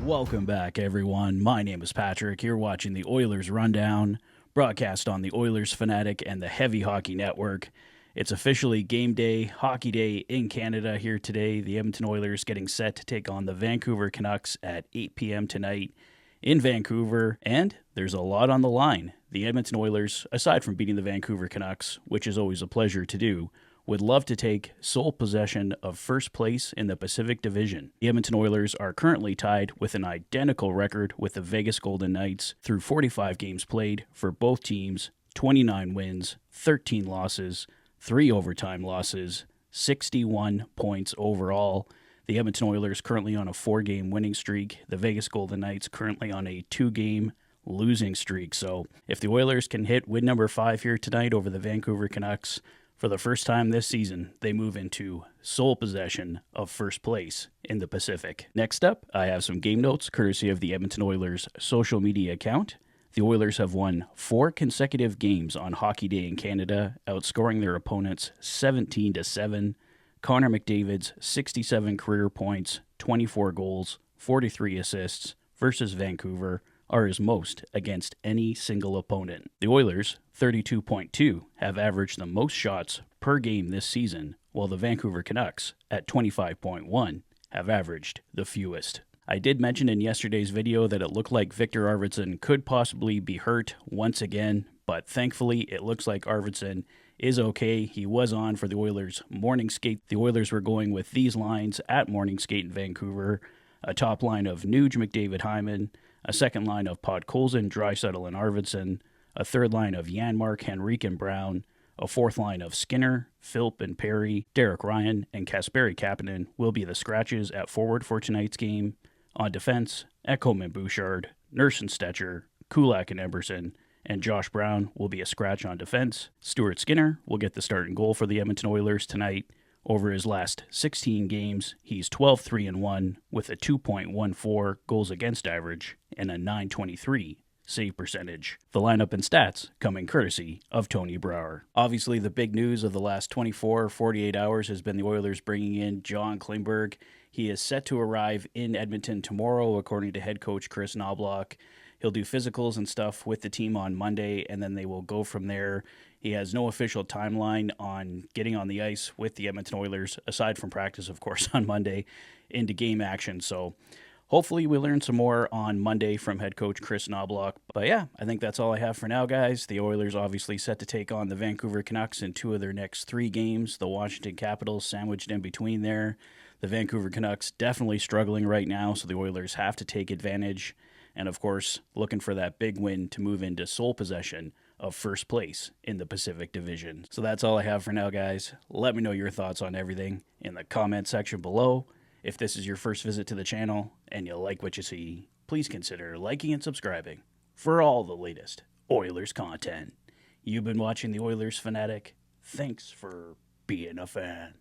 Welcome back, everyone. My name is Patrick. You're watching the Oilers Rundown, broadcast on the Oilers Fanatic and the Heavy Hockey Network. It's officially game day, hockey day in Canada here today. The Edmonton Oilers getting set to take on the Vancouver Canucks at 8 p.m. tonight in Vancouver, and there's a lot on the line. The Edmonton Oilers, aside from beating the Vancouver Canucks, which is always a pleasure to do, would love to take sole possession of first place in the Pacific Division. The Edmonton Oilers are currently tied with an identical record with the Vegas Golden Knights through 45 games played for both teams, 29 wins, 13 losses, 3 overtime losses, 61 points overall. The Edmonton Oilers currently on a 4-game winning streak. The Vegas Golden Knights currently on a 2-game losing streak. So if the Oilers can hit win number 5 here tonight over the Vancouver Canucks, for the first time this season, they move into sole possession of first place in the Pacific. Next up, I have some game notes courtesy of the Edmonton Oilers social media account. The Oilers have won 4 consecutive games on Hockey Day in Canada, outscoring their opponents 17-7. Connor McDavid's 67 career points, 24 goals, 43 assists versus Vancouver are his most against any single opponent. The Oilers, 32.2, have averaged the most shots per game this season, while the Vancouver Canucks, at 25.1, have averaged the fewest. I did mention in yesterday's video that it looked like Victor Arvidsson could possibly be hurt once again, but thankfully it looks like Arvidsson is okay. He was on for the Oilers' morning skate. The Oilers were going with these lines at morning skate in Vancouver: a top line of Nuge, McDavid, Hyman, a second line of Podkolzin, Draisaitl, and Arvidsson, a third line of Janmark, Henrique, and Brown, a fourth line of Skinner, Philp, and Perry. Derek Ryan and Kasperi Kapanen will be the scratches at forward for tonight's game. On defense, Ekholm and Bouchard, Nurse and Stetcher, Kulak and Eberson, and Josh Brown will be a scratch on defense. Stuart Skinner will get the starting goal for the Edmonton Oilers tonight. Over his last 16 games, he's 12-3-1 with a 2.14 goals against average and a .923 save percentage. The lineup and stats coming courtesy of Tony Brouwer. Obviously, the big news of the last 24 or 48 hours has been the Oilers bringing in John Klingberg. He is set to arrive in Edmonton tomorrow, according to head coach Chris Knobloch. He'll do physicals and stuff with the team on Monday, and then they will go from there. He has no official timeline on getting on the ice with the Edmonton Oilers, aside from practice, of course, on Monday, into game action. So hopefully we learn some more on Monday from head coach Chris Knobloch. But yeah, I think that's all I have for now, guys. The Oilers obviously set to take on the Vancouver Canucks in 2 of their next 3 games. The Washington Capitals sandwiched in between there. The Vancouver Canucks definitely struggling right now, so the Oilers have to take advantage. And of course, looking for that big win to move into sole possession of first place in the Pacific Division. So that's all I have for now, guys. Let me know your thoughts on everything in the comment section below. If this is your first visit to the channel and you like what you see, please consider liking and subscribing for all the latest Oilers content. You've been watching the Oilers Fanatic. Thanks for being a fan.